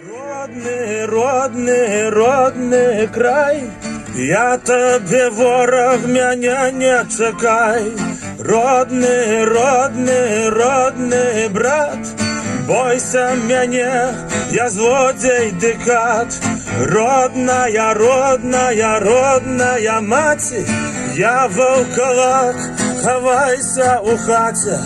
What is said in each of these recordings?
Родний, родний, родний край, я тебе, ворог, мене не чекай. Родний, родний, родний брат, бойся мене, я злодей дикат. Родная, родная, родная мать, я волколак, ховайся у хаті.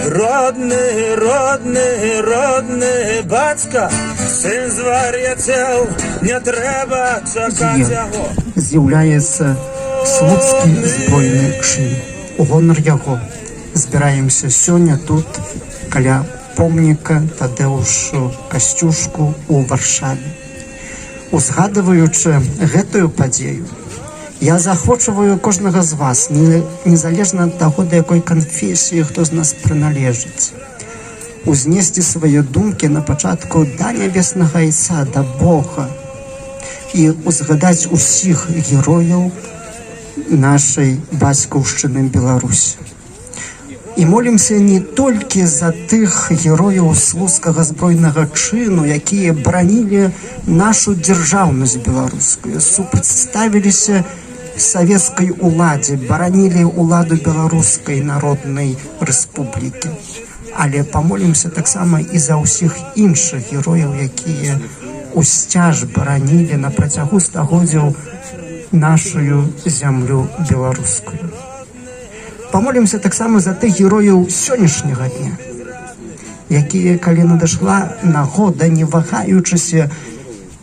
Родний, родний, родний батька, син звар'ятел, не треба чекати його. З'являється Слуцький збройний чин. У гонор його збираємося сьогодні тут, каля помніка Тадеушу Костюшку у Варшаві. Узгадуючи гэтую падзею, я заохочую кожнага з вас, незалежна ад таго, да якой канфесіі хто з нас прыналежыць, узнесці свае думкі на пачатку да нябеснага Айца, да Бога, і узгадаць усіх герояў нашай бацькаўшчыны Беларусі. І молімся не толькі за тых герояў слуцкага збройнага чыну, якія бранілі нашу дзяржаўнасць беларускую, супрацьставіліся савецкай уладзе, баранілі ўладу Беларускай народнай рэспублікі. Але памолімся таксама і за ўсіх іншых герояў, якія усцяж баранілі на працягу стагоддзяў нашу зямлю беларускую. Памолімся таксама за тых герояў сённяшняга дня, якія, калі надышла нагода, не вагаючыся,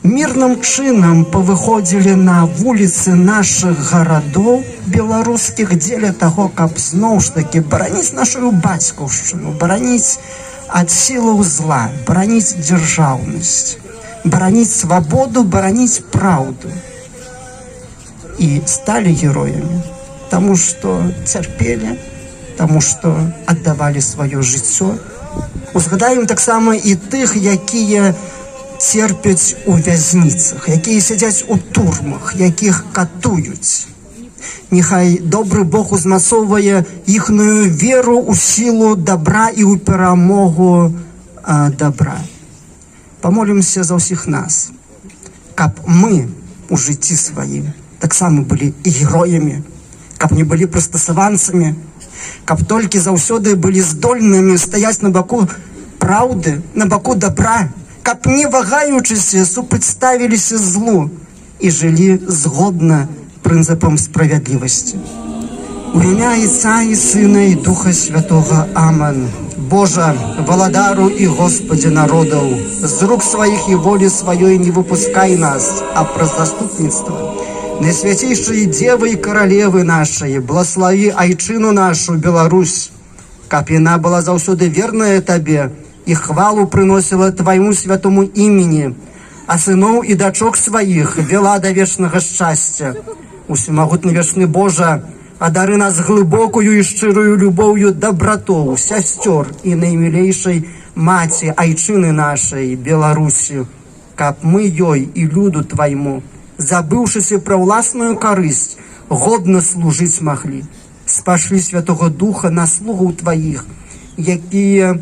мірным чынам павыходзілі на вуліцы нашых гарадоў беларускіх дзеля таго, каб зноў ж такі бараніць нашу бацькаўшчыну, бараніць ад сілаў зла, бараніць дзяржаўнасць, бараніць свабоду, бараніць праўду. І сталі героямі, таму што цярпелі, таму што аддавалі сваё жыццё. Узгадаем таксама і тых, якія церпяць у вязніцах, якія сядзяць у турмах, якіх катуюць. Няхай добры Бог узмацоўвае іхную веру ў сілу добра і ў перамогу добра. Памолімся за ўсіх нас, каб мы у жыцці сваім таксама былі і героямі, каб не былі прыстасаванцамі, каб толькі заўсёды былі здольнымі стаяць на баку праўды, на баку добра, каб не вагаючыся супрацьставіліся злу і жылі згодна прынцыпам справядлівасці. У імя Отца і Сына і Духа Святого. Аман. Божа, валадару і Господи народаў, з рук сваіх і волі сваёй не выпускай нас, а праз заступніцтва Найсвятейшей Девы и Королевы нашей, благослови айчину нашу, Беларусь, каб яна была заўсёды верная Табе и хвалу приносила Твоему святому имени, а сынов и дочок своих вела до вечного счастья. Усемогутный вечный Боже, одари нас глубокую и щирую любовью, доброту, сестер и наимилейшей мати айчины нашей, Беларуси, каб мы ёй и люду Твоему, забывшися про власную корысть, годно служить могли. Спашли Святого Духа на слугу Твоих, якія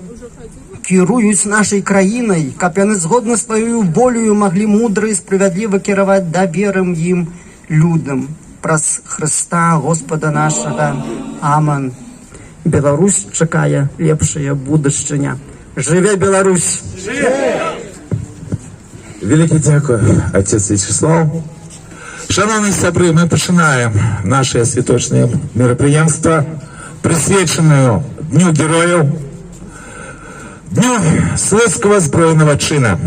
кіруюць нашей краиной, каб яны згодна свою волею могли мудро и справедливо кіраваць доверым им людям. Праз Христа Господа нашего. Аман. Беларусь чекає лепшая будущее. Живе Беларусь! Живе! Велике дякую, отец Вячеслав. Шановні сябри, ми починаємо наше святочне мероприємство, присвячене Дню Героїв, Дню Слуцького збройного чина.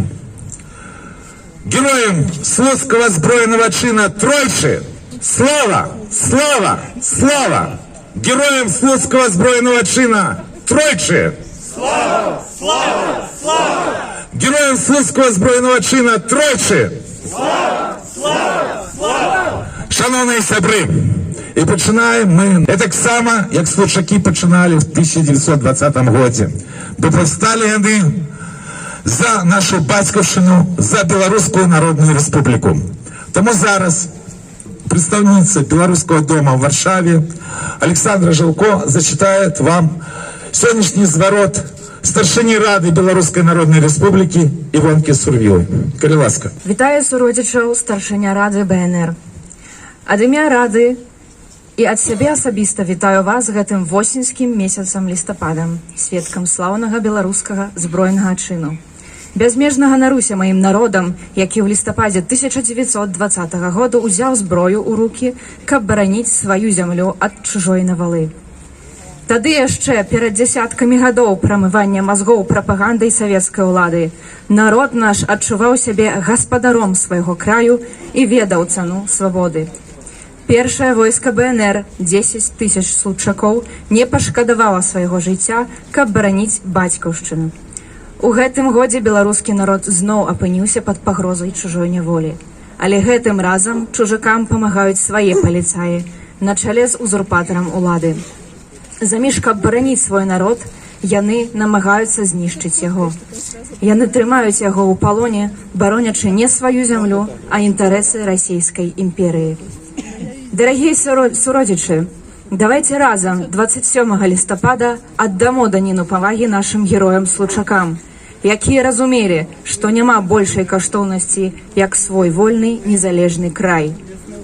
Героям Слуцького збройного чина тройче слава, слава, слава! Героям Слуцького збройного чина тройче слава, слава, слава! Героям Слуцького збройного чина тройче слава, слава, слава! Шановні сябри, і починаємо ми так само, як слушаки починали в 1920 році. Бо повстали вони за нашу батьківщину, за Білоруську Народну Республіку. Тому зараз представниця Білоруського дому в Варшаві Олександра Жилко зачитає вам сьогоднішній зворот старшині Ради Білоруської Народної Республіки Івонки Сурвілої. Калі ласка. Вітаю суродзічаў старшыня рады БНР. Ад імя рады і ад сябе асабіста вітаю вас гэтым восеньскім месяцам лістападам, сведкам слаўнага беларускага збройнага чыну. Бязмежна ганаруся маім народам, які ў лістападзе 1920 году ўзяў зброю ў рукі, каб бараніць сваю зямлю ад чужой навалы. Тады яшчэ перад дзясяткамі гадоў прамывання мазгоў прапагандай савецкай улады народ наш адчуваў сябе гаспадаром свайго краю і ведаў цану свабоды. Першае войска БНР, 10 000 случакоў, не пашкадавала свайго жыцця, каб бараніць бацькаўшчыну. У гэтым годзе беларускі народ зноў апыніўся пад пагрозай чужой няволі. Але гэтым разам чужакам памагаюць свае паліцаі на чале з узурпатарам улады. Заміж, каб бараніць свой народ, яны намагаюцца знішчыць яго. Яны трымаюць яго ў палоне, баронячы не сваю зямлю, а інтарэсы расійскай імперыі. Дарагія суродзічы, давайте разам 27 лістапада аддамо даніну павагі нашым героям-случакам, якія разумелі, што няма большай каштоўнасці, як свой вольны незалежны край.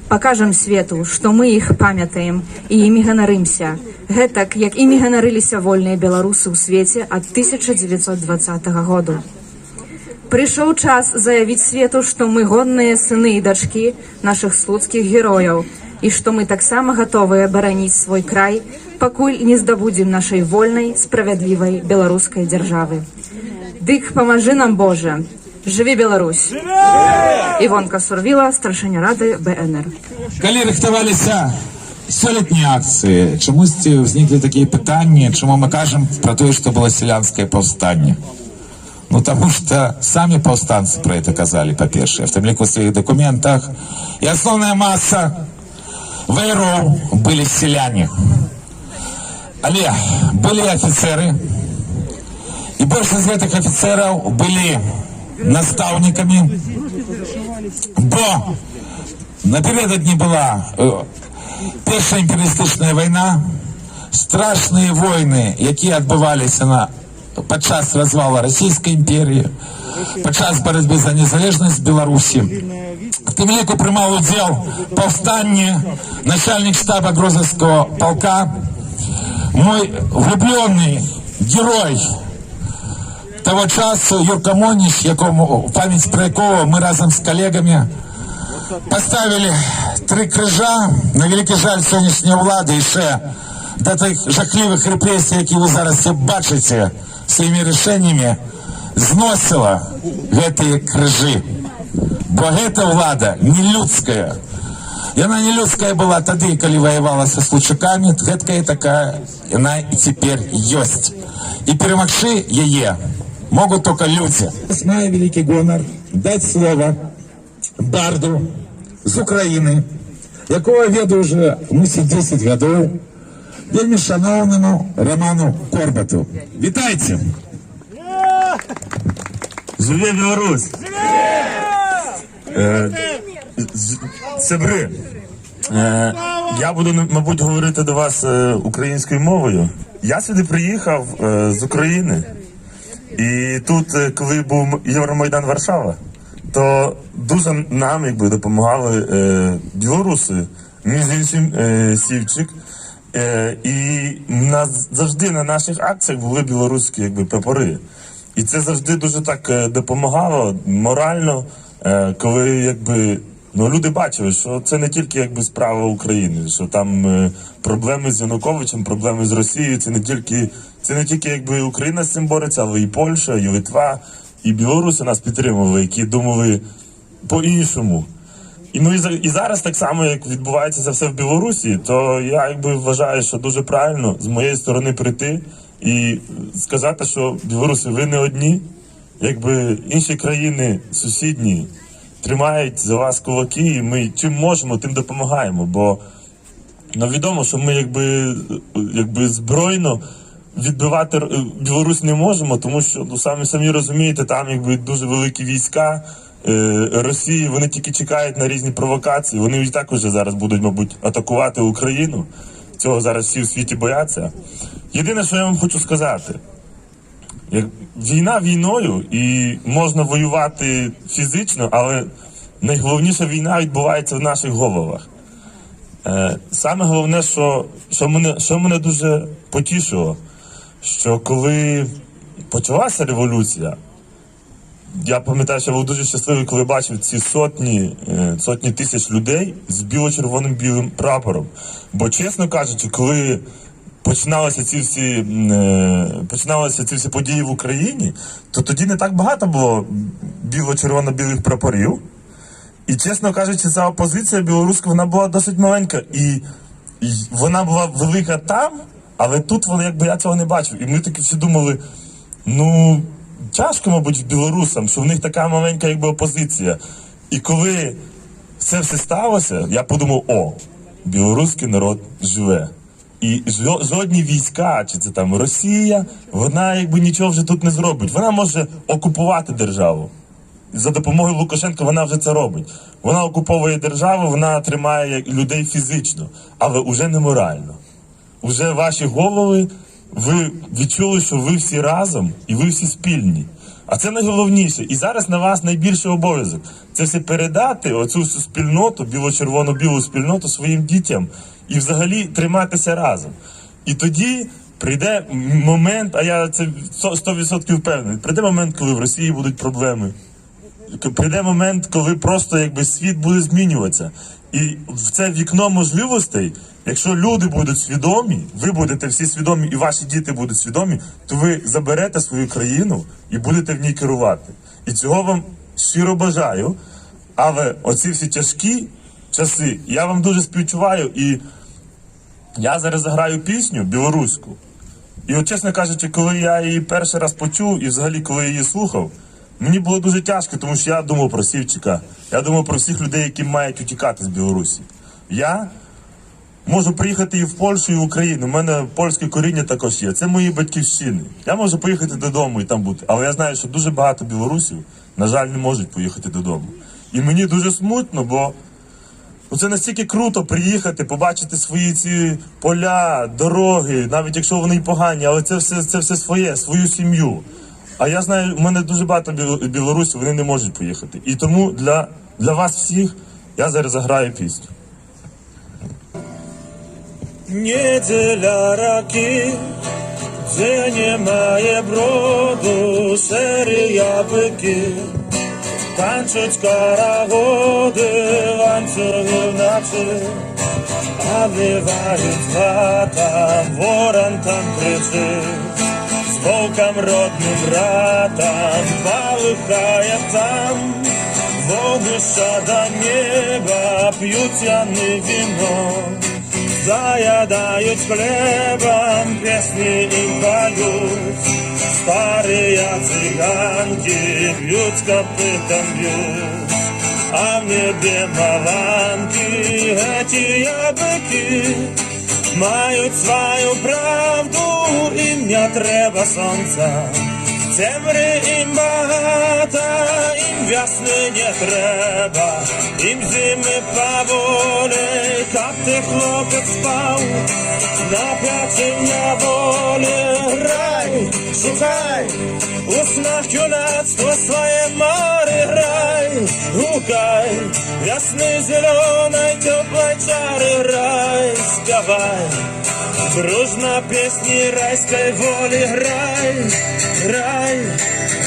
Пакажам свету, што мы іх памятаем і імі ганарымся, гэтак, як імі ганарыліся вольныя беларусы ў свеце ад 1920 году. Прыйшоў час заявіць свету, што мы годныя сыны і дачкі нашых слуцкіх герояў і што мы таксама гатовыя бараніць свой край, пакуль не здабудзем нашай вольнай, справядлівай беларускай дзяржавы. Дык памажы нам, Божа! Жыві Беларусь! Івонка Сурвіла, старшыня рады БНР. Калі рыхтаваліся сёлетнія акцыі, чамусьці ўзніклі такія пытанні, чаму мы кажам пра тое, што было сялянскае паўстанне. Ну, таму што самі паўстанцы пра гэта казалі, па-першае, в тым ліку ў сваіх дакументах. І асноўная маса ваяроў былі сяляне. Але былі афіцэры, і большасць з гэтых афіцэраў былі настаўнікамі, бо напярэдадні была першая імперыялістычная вайна, страшныя войны, якія адбываліся падчас развала расійскай імперіі, падчас барацьбы за незалежнасць Беларусі. В тым ліку прымаў удзел паўстанне начальнік штаба Грозаўскага полка, мой влюбленный герой того часу Юрка Моніч, якому памяць пра якого мы разам з калегамі поставили 3 крыжа. На вялікі жаль, сённяшняя ўлада яшчэ да тых жахлівых рэпрэсій, які вы зараз все бачыце сваімі рашэннямі, зносила гэтыя крыжы. Бо гэта ўлада не людская. Яна не людская была тады, калі ваявала са случакамі, гэткая такая яна і цяпер ёсць. І перамагчы яе могут только люди. Маю великий гонор дать слово барду з України, якого веду вже мусить 10 годов, вельми шановному Роману Корбату. Вітайте! Живе Білорусь! Сябри, я буду, мабуть, говорити до вас українською мовою. Я сюди приїхав з України. І тут, коли був Євромайдан Варшава, то дуже нам допомагали білоруси, між іншим Сівчик. І завжди на наших акціях були білоруські прапори. І це завжди дуже так допомагало морально, коли люди бачили, що це не тільки справа України, що там проблеми з Януковичем, проблеми з Росією, це не тільки Україна з цим бореться, але і Польща, і Литва, і білоруси нас підтримували, які думали по-іншому. І зараз так само, як відбувається це все в Білорусі, то я вважаю, що дуже правильно з моєї сторони прийти і сказати, що білоруси, ви не одні, інші країни сусідні тримають за вас кулаки, і ми чим можемо, тим допомагаємо, бо відомо, що ми збройно відбивати Білорусь не можемо, тому що, самі розумієте, там дуже великі війська Росії, вони тільки чекають на різні провокації, вони і так уже зараз будуть, мабуть, атакувати Україну, цього зараз всі в світі бояться. Єдине, що я вам хочу сказати, Війна війною, і можна воювати фізично, але найголовніша війна відбувається в наших головах. Саме головне, що мене дуже потішило, що коли почалася революція, я пам'ятаю, що я був дуже щасливий, коли бачив ці сотні тисяч людей з біло-червоним білим прапором. Бо, чесно кажучи, коли починалися ці всі події в Україні, то тоді не так багато було біло-червоно-білих прапорів. І, чесно кажучи, ця опозиція білоруська, вона була досить маленька. І вона була велика там, але тут я цього не бачив. І ми таки всі думали, тяжко, мабуть, білорусам, що в них така маленька опозиція. І коли це все сталося, я подумав, білоруський народ живе. І жодні війська, чи це там Росія, вона нічого вже тут не зробить. Вона може окупувати державу. За допомогою Лукашенка вона вже це робить. Вона окуповує державу, вона тримає людей фізично, але уже не морально. Уже ваші голови, ви відчули, що ви всі разом і ви всі спільні. А це найголовніше. І зараз на вас найбільший обов'язок. Це все передати, оцю спільноту, біло-червоно-білу спільноту своїм дітям і взагалі триматися разом. І тоді прийде момент, а я це 100% впевнений, прийде момент, коли в Росії будуть проблеми. Прийде момент, коли просто світ буде змінюватися. І в це вікно можливостей, якщо люди будуть свідомі, ви будете всі свідомі і ваші діти будуть свідомі, то ви заберете свою країну і будете в ній керувати. І цього вам щиро бажаю. Але оці всі тяжкі часи, я вам дуже співчуваю. І я зараз заграю пісню білоруську. І чесно кажучи, коли я її перший раз почув і взагалі коли я її слухав, мені було дуже тяжко, тому що я думав про Сівчика, я думав про всіх людей, які мають утікати з Білорусі. Я можу приїхати і в Польщу, і в Україну. У мене польське коріння також є. Це мої батьківщини. Я можу поїхати додому і там бути. Але я знаю, що дуже багато білорусів, на жаль, не можуть поїхати додому. І мені дуже смутно, бо це настільки круто приїхати, побачити свої ці поля, дороги, навіть якщо вони й погані, але це все своє, свою сім'ю. А я знаю, у мене дуже багато білорусів, вони не можуть поїхати. І тому для вас всіх я зараз заграю пісню. Niedziela raki, gdzie nie ma brodu, sery jabłki, tańczyć karagody, łańcuchy w nocy, a wywalić lata, woran tam kryczy, z wołkiem rodnym bratam, pałychają tam, wody szada nieba, piють jany wino. Zajadając chlebem, piesni im poють, stary cyganki, b'ють kopytem b'ють, a w niebie malanki, eci jabłki, mają swoją prawdę, im nie trzeba słońca, ciemry im bata, im wiosny nie trzeba, im zimy powoli, każdy chłopiec spał, na placu na woli. Raj, szukaj, u snach junactwo swoje mary, raj, hukaj, wiosny zielonej, ciepłej czary, raj, śpiewaj, drużna pieśni rajskiej woli, raj, raj,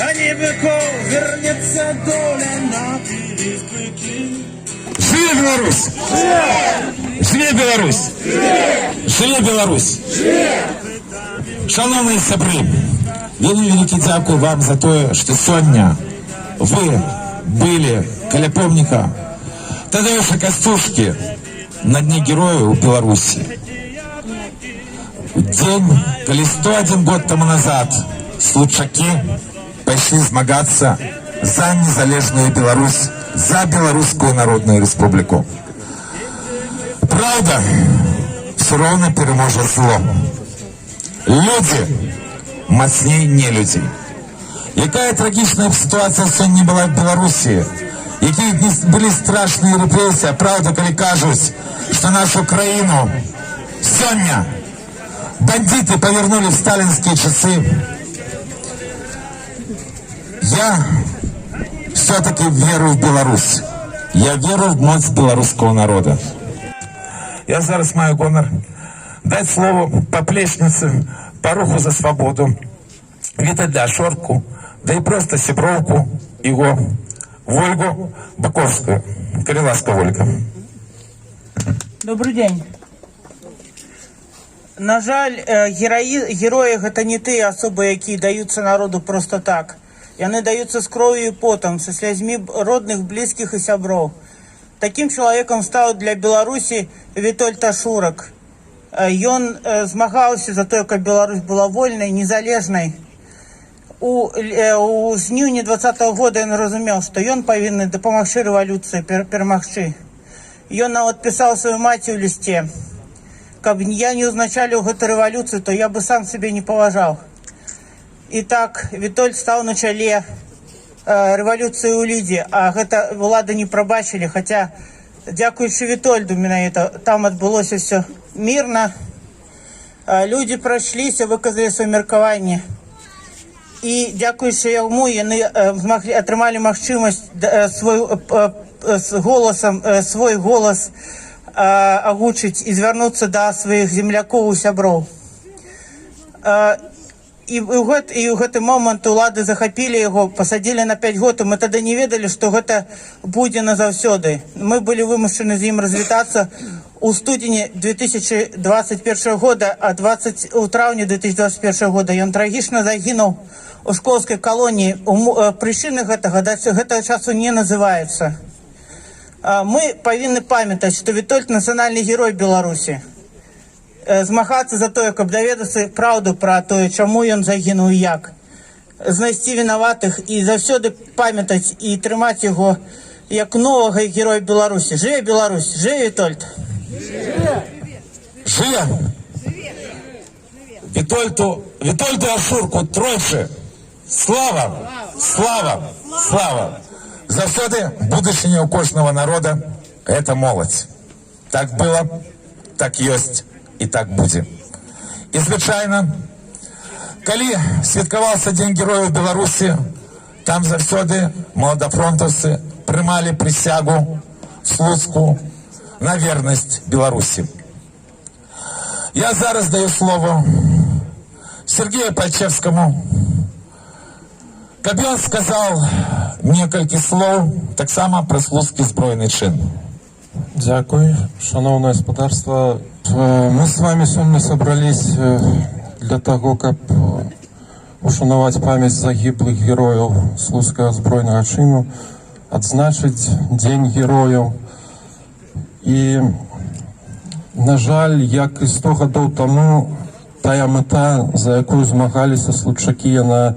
a niby вернется доля на переизбытки. Живи Беларусь! Живи Беларусь! Живи Беларусь! Шановні сябри, вельмі великий дякую вам за то, что сегодня вы были каля помника Тадеуша Костюшки на Дне Героев у Беларуси. День, коли 101 год тому назад случаки пошли змагаться за незалежную Беларусь, за Белорусскую Народную Республику. Правда все равно переможе зло. Люди мацней нелюдей. Якая трагічна ситуація сьогодні була в Білорусі, які були страшні репресії, правда, коли кажуть, що нашу країну сьогодні бандиты повернули в сталинские часы. Я все-таки верю в Беларусь. Я верю в моць белорусского народа. Я зараз маю гонор дать слово поплечнице по руху за свободу, Віталю Ашорку, да и просто сяброўку его Ольгу Баковскую. Калі ласка, Ольга. Добрый день. На жаль, героі гэта не тыя асобы, якія даюцца народу просто так. Яны даюцца з кров'ю і потам, са слязьмі родных, блізкіх і сяброў. Такім чалавекам стаў для Беларусі Вітольд Ашурак. Ён змагаўся за тое, каб Беларусь была вольнай, незалежнай. У жніўні 20-го года ён разумеў, што ён павінны дапамагчы рэвалюцыі перамагчы. Ён нават пісаў сваёй маці ў лісце: каб я не ўзначаліў гэту рэвалюцыю, то я бы сам сябе не паважаў. І так Вітольд стаў на чале рэвалюцыі ў Лідзе, а гэта ўлады не прабачылі, хаця дзякуючы Вітольду менавіта там адбылося все мірна. Людзі прайшліся, выказалі сваё меркаванне. І дзякуючы яму яны атрымалі магчымасць свой голас агучыць і звярнуцца да сваіх землякоў і сяброў. І ў гэты момант улады захапілі яго, пасадзілі на 5 год, мы тады не ведалі, што гэта будзе назаўсёды. Мы былі вымушаны з ім развітацца у студзені 2021 года, а у траўні 2021 года ён трагічна загінуў у школскай калоніі. Прычыны гэтага часу не называецца. Мы павінны памятаць, што Вітольд нацыянальны герой Беларусі. Змагацца за тое, каб даведацца праўду пра тое, чаму ён загінуў і як. Знайсці вінаватых і заўсёды памятаць і трымаць яго як новага героя Беларусі. Жыве Беларусь! Жыве Вітольд! Жыве! Вітольду Ашурку тройчы! Слава! Слава! Слава! Заўсёды будучыня ў кожнага народа – это моладзь. Так было, так ёсць і так будзе. І звычайна, калі святкаваўся Дзень герояў Беларусі, там заўсёды маладафронтаўцы прымалі прысягу слуцку на вернасць Беларусі. Я зараз даю слово Сергею Пальчевскому, каб ён сказаў некалькі слоў таксама пра слуцкі збройны чын. Дякую, шановне господарство. Мы с вами сегодня собрались для того, как ушанувати память загиблых героев Слуцкого збройного чину, отзначить День героев. И, на жаль, як і 100 годів тому, тая мета, за яку змагалися случаки, вона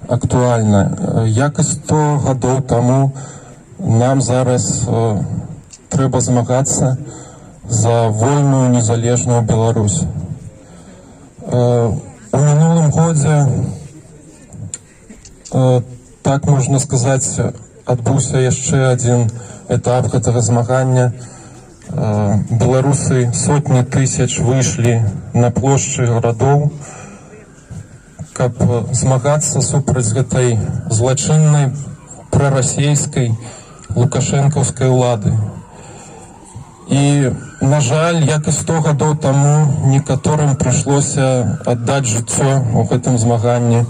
актуальна. Як і 100 годів тому, нам зараз треба змагатися за вольную незалежную Беларусь. У минулым годзе, так можна сказаць, адбыўся яшчэ один этап гэтага змагання. Беларусы сотні тысяч выйшлі на плошчы гарадоў, каб змагацца супраць гэтай злачыннай прарасейскай лукашэнкаўскай улады. І, на жаль, як і 100 годів тому, некаторым прыйшлося аддаць жыццё ў гэтым змаганні.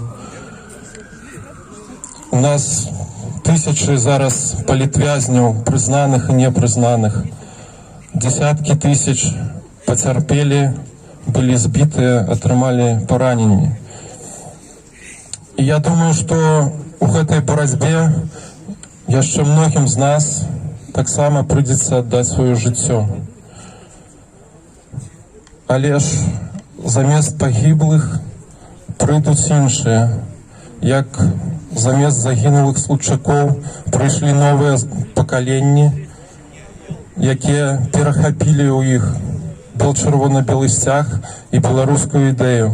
У нас тысячы зараз палітвязняў, прызнаных і непрызнаных. Десяткі тысяч пацярпелі, былі збітыя, атрымалі параненні. І я думаю, што у гэтай барацьбе яшчэ многім з нас таксама прыйдзецца аддаць сваё жыццё. Але ж замест пагіблых прыйдуць іншыя. Як замест загінулых случакоў прыйшлі новыя пакаленні, якія перахапілі ў іх бел-чырвона-белы сцяг і беларускую ідэю.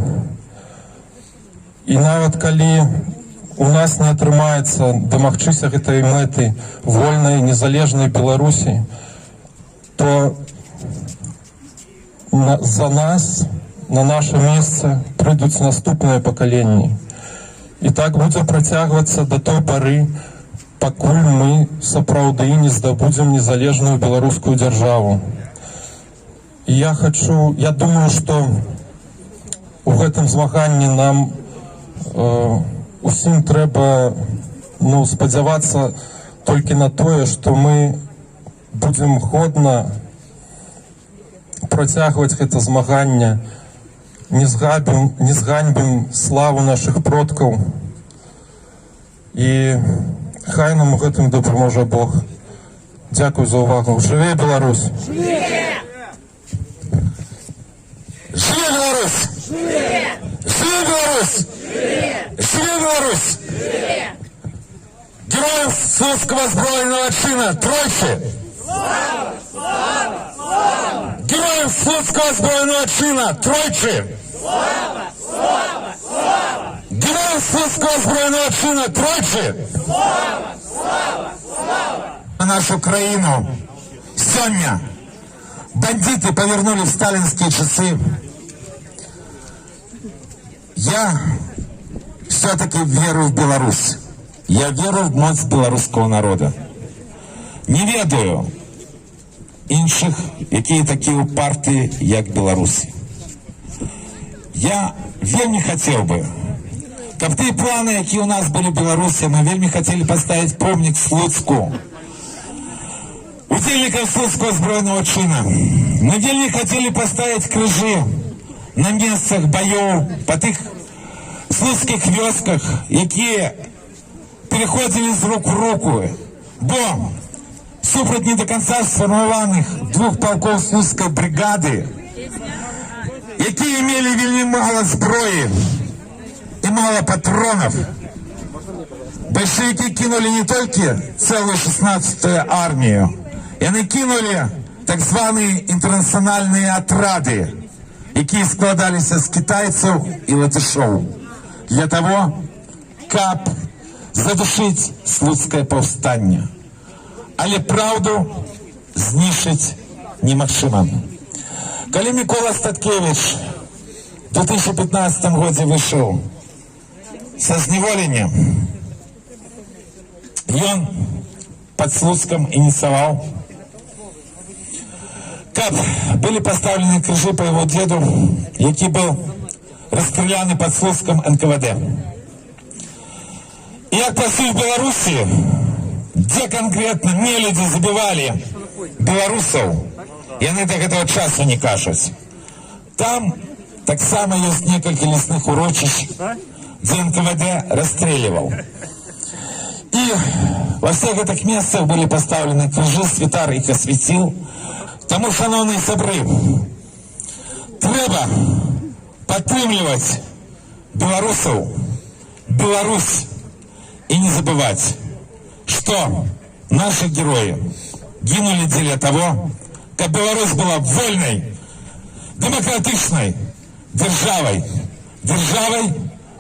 І нават калі у нас не атрымаецца дамагчыся гэтай мэты вольнай, незалежнай Беларусі, то за нас, на наше месца прыйдуць наступныя пакаленні. І так будзе працягвацца да той пары, пакуль мы сапраўды не здабудзем незалежную беларускую дзяржаву. І я думаю, што у гэтым змаганні нам усім трэба спадзявацца толькі на тое, што мы будзем годна працягваць гэта змаганне, не зганьбім славу нашых продкаў. І хай нам у гэтым дапаможа Бог. Дзякуй за ўвагу. Жыве Беларусь! Живе Беларусь! Живе Беларусь! Живе Беларусь! Героям Слуцкого збройного чина тройче! Слава! Слава! Слава! Героям Слуцкого збройного чина тройче! Слава! Слава! Слава! Героям Слуцкого збройного чина тройче! Слава! Слава! Слава! На нашу країну сьогодні бандиты повернули в сталинские часы. Я все-таки верю в Беларусь. Я верю в моц белорусского народа. Не ведаю інших, які такі партії, як Білорусі. Я вельми хотів би, каб ті плани, які у нас були в Білорусі, ми вельми хотіли поставити помник Слуцку, удельникам Слуцкого збройного чина. Мы вельми хотели поставить крыжи на месцах боев по тих слуцких вёсках, які переходили з рук в руку. Бо супроть не до конца сформованных двух полков Слуцкой бригады, які имели вельми мало зброї и мало патронов, большевики кинули не только целую 16-ю армию, и они кинули так званые интернациональные отряды, які складалися з китайців і латишів, для того, каб задушить Слуцкое повстання. Але правду знішить немагчыма. Калі Микола Статкевич в 2015 году вышел со зневоления, ён под Слуцком инициировал, как были поставлены крыжи по его деду, який был расстрелян под Слуцком НКВД. И як просил в Беларуси, где конкретно нелюди забивали белорусов, и они до этого часу не кажут. Там так само есть несколько лесных урочищ, где НКВД расстреливал. И во всех этих местах были поставлены крыжи, святар их осветил. Тому, шановні сябри, треба підтримувати білорусів, Беларусь и не забывать, что наши герои гинули для того, как Беларусь была вольной, демократичной державой,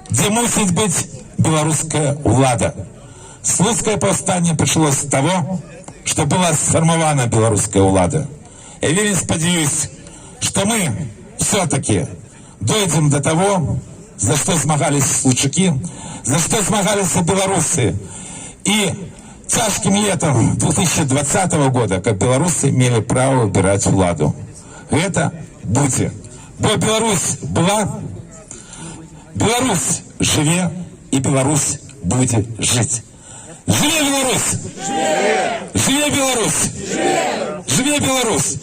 где мусить быть белорусская влада. Слуцкое повстание началось с того, что была сформована белорусская влада. Я вельми сподіваюсь, что мы все-таки дойдем до того, за что змагались случаки, за что змагались белорусы. И тяжким летом 2020 года, как белорусы имели право выбирать владу. Это будет. Бо Беларусь была, Беларусь живе, и Беларусь будет жить. Живе Беларусь! Живе Беларусь! Живе Беларусь!